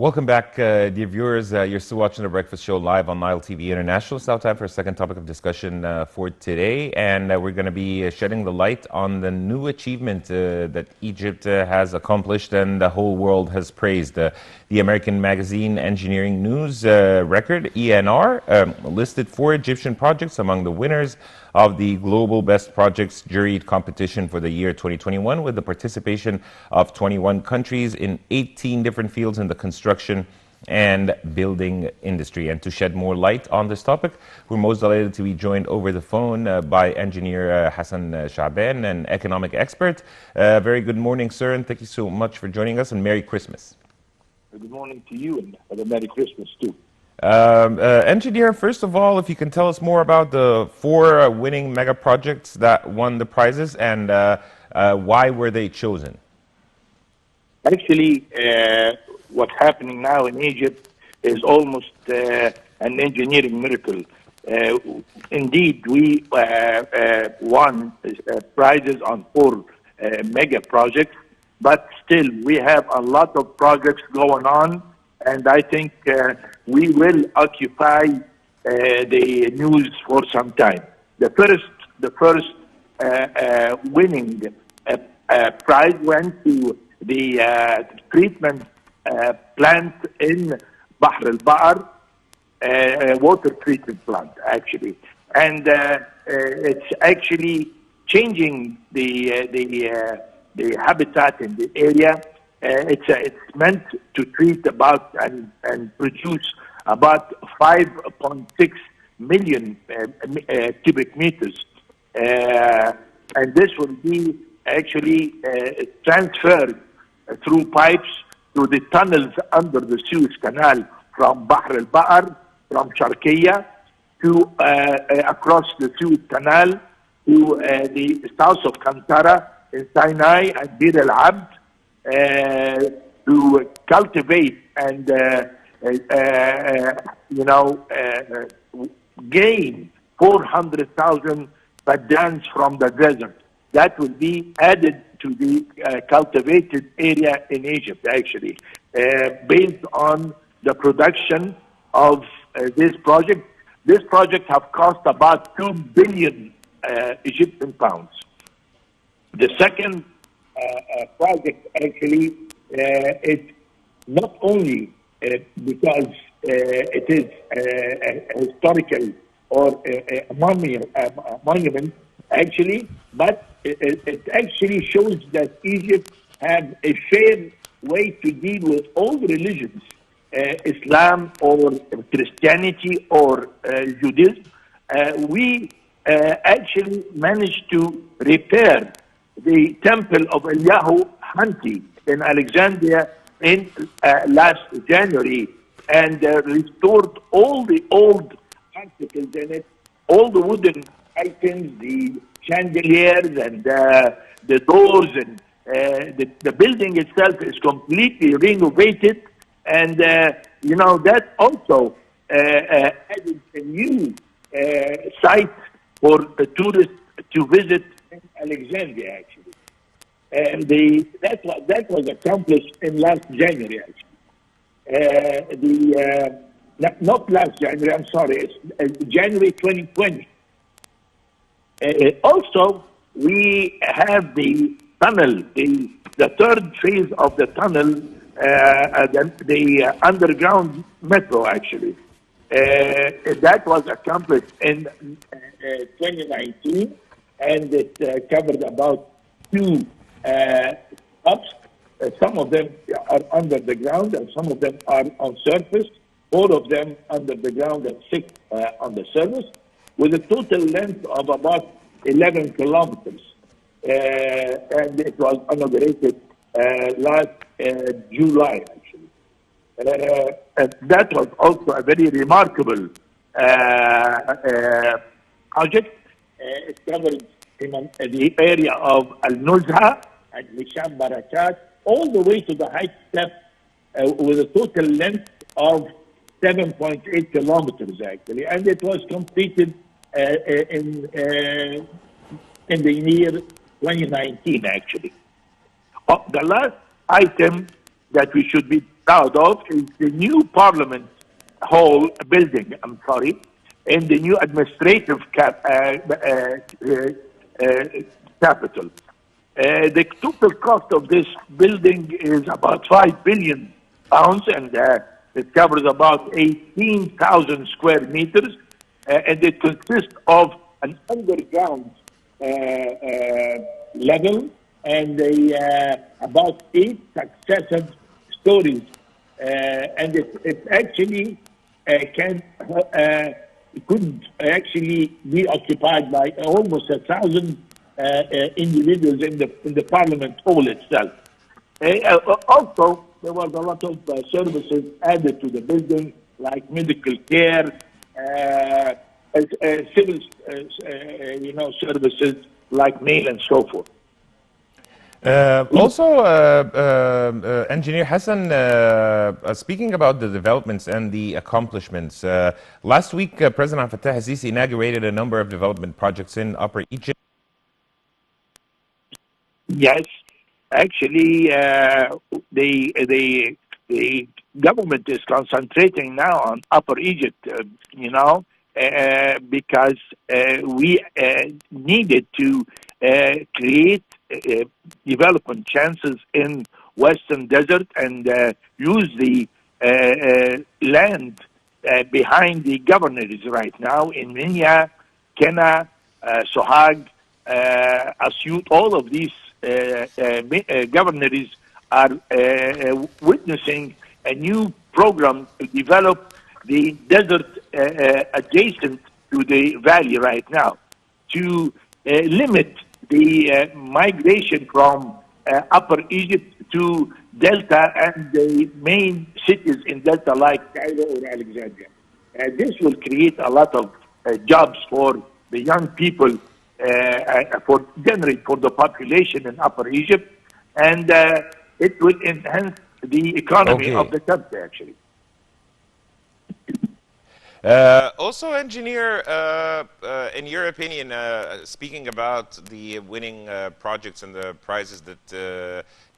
Welcome back, dear viewers. You're still watching The Breakfast Show live on Nile TV International. It's now time for a second topic of discussion for today. And we're going to be shedding the light on the new achievement that Egypt has accomplished and the whole world has praised. The American magazine Engineering News record, ENR, listed 4 Egyptian projects among the winners of the Global Best Projects juried competition for the year 2021, with the participation of 21 countries in 18 different fields in the construction and building industry. And to shed more light on this topic, we're most delighted to be joined over the phone by engineer Hassan Shabaan, an economic expert. Very good morning, sir, and thank you so much for joining us, and Merry Christmas. Good morning to you, and a Merry Christmas too. Engineer, first of all, if you can tell us more about the 4 winning mega projects that won the prizes and why were they chosen? Actually, what's happening now in Egypt is almost an engineering miracle. Indeed, we won prizes on 4 mega projects, but still we have a lot of projects going on, and I think we will occupy the news for some time. The first winning prize went to the treatment plant in Bahr al-Ba'r, water treatment plant, actually, and it's actually changing the habitat in the area. It's meant to treat about and produce about 5.6 million cubic meters, and this will be actually transferred through pipes to the tunnels under the Suez Canal from Bahr al-Ba'r, from Sharqiya to across the Suez Canal to the south of Kantara in Sinai and Bir al-Abd, to cultivate and gain 400,000 badans from the desert. That will be added to the cultivated area in Egypt, actually, based on the production of this project. This project have cost about 2 billion Egyptian pounds. The second project actually is not only because it is a historical or a monument actually, but it actually shows that Egypt has a fair way to deal with all religions, Islam or Christianity or Judaism. We actually managed to repair the temple of Eliyahu Hanti in Alexandria in last January, and restored all the old articles in it, all the wooden items, the chandeliers and the doors, and the building itself is completely renovated, and that also added a new site for the tourists to visit in Alexandria, actually. And that was accomplished in last January, actually. Not last January, I'm sorry, it's January 2020. Also, we have the tunnel, the third phase of the tunnel, the underground metro, actually. That was accomplished in 2019, and it covered about 2 stops. Some of them are under the ground, and some of them are on surface. 4 of them under the ground and 6 on the surface, with a total length of about 11 kilometers. And it was inaugurated last July, actually. And that was also a very remarkable project. It covered the area of Al-Nuzha and Hisham Barakat, all the way to the height step, with a total length of 7.8 kilometers, actually. And it was completed in the year 2019, actually. The last item that we should be proud of is the new Parliament Hall building. I'm sorry, and the new administrative capital. The total cost of this building is about £5 billion, and it covers about 18,000 square meters, and it consists of an underground level and about 8 successive stories, and it actually could actually be occupied by almost 1,000 individuals in the Parliament Hall itself. Also, there was a lot of services added to the building, like medical care, civil, services like mail and so forth. Engineer Hassan, speaking about the developments and the accomplishments, last week President Fattah al-Sisi inaugurated a number of development projects in Upper Egypt. Yes, actually, the government is concentrating now on Upper Egypt, because we needed to create development chances in Western Desert and use the land behind the governorates right now in Minya, Kena, Sohag, Asyut. All of these governorates are witnessing a new program to develop the desert adjacent to the valley right now to limit the migration from Upper Egypt to Delta and the main cities in Delta like Cairo or Alexandria. This will create a lot of jobs for the young people, for the population in Upper Egypt, and it will enhance the economy of the country, actually. Also, Engineer, in your opinion, speaking about the winning projects and the prizes that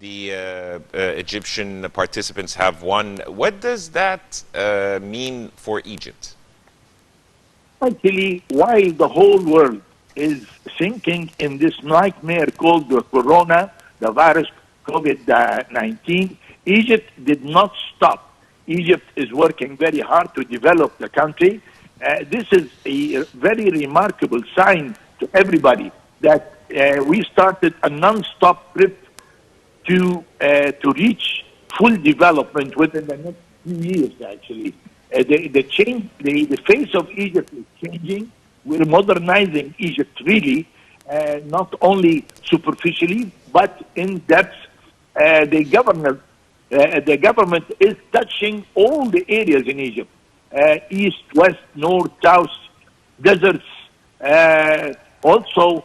the Egyptian participants have won, what does that mean for Egypt? Actually, while the whole world is sinking in this nightmare called the corona, the virus COVID-19, Egypt did not stop. Egypt is working very hard to develop the country. This is a very remarkable sign to everybody that we started a non-stop trip to reach full development within the next few years. Actually, the face of Egypt is changing. We're modernizing Egypt really, not only superficially but in depth. The government is touching all the areas in Egypt, east, west, north, south, deserts, also,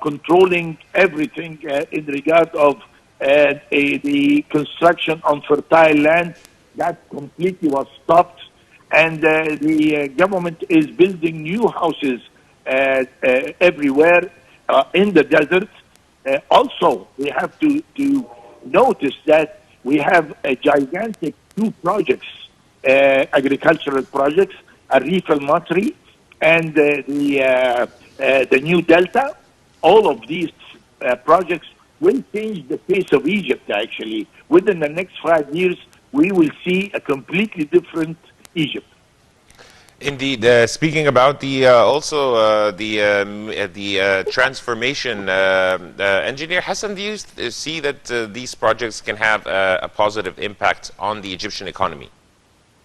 controlling everything in regard of the construction on fertile land. That completely was stopped, and the government is building new houses everywhere in the desert. Also, we have to notice that we have a gigantic 2 projects, agricultural projects, Arif al-Masri and the new Delta. All of these projects will change the face of Egypt, actually. Within the next 5 years, we will see a completely different Egypt. Indeed. Speaking about the transformation, Engineer Hassan, do you see that these projects can have a positive impact on the Egyptian economy?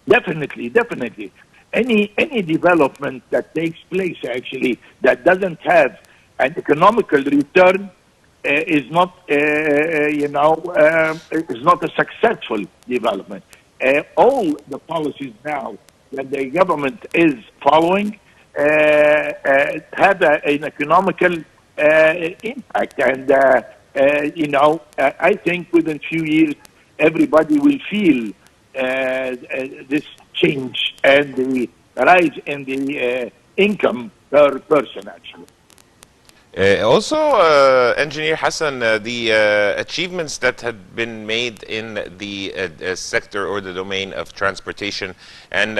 Definitely, definitely. Any development that takes place, actually, that doesn't have an economical return is not, is not a successful development. All the policies now that the government is following have an economical impact, and I think within few years everybody will feel this change and the rise in the income per person, actually. Engineer Hassan, the achievements that had been made in the sector or the domain of transportation, and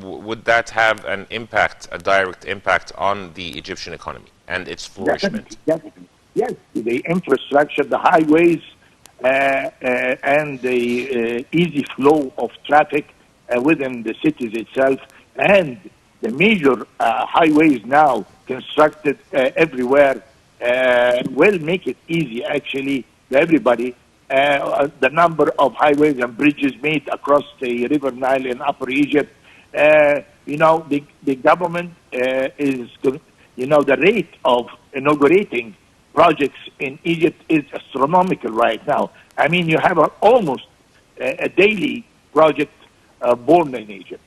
would that have an impact, a direct impact on the Egyptian economy and its flourishment? Definitely. Yes, the infrastructure, the highways, and the easy flow of traffic within the cities itself, and the major highways now constructed everywhere will make it easy actually to everybody. The number of highways and bridges made across the River Nile in Upper Egypt. The government the rate of inaugurating projects in Egypt is astronomical right now. I mean, you have almost a daily project born in Egypt.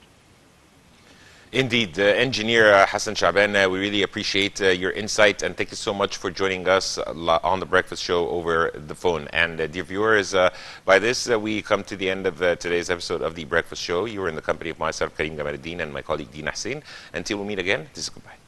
Indeed, Engineer Hassan Shabaan, we really appreciate your insight, and thank you so much for joining us on the Breakfast Show over the phone. And dear viewers, by this we come to the end of today's episode of the Breakfast Show. You were in the company of myself, Karim Gamaluddin, and my colleague Dina Hussein. Until we meet again, this is goodbye.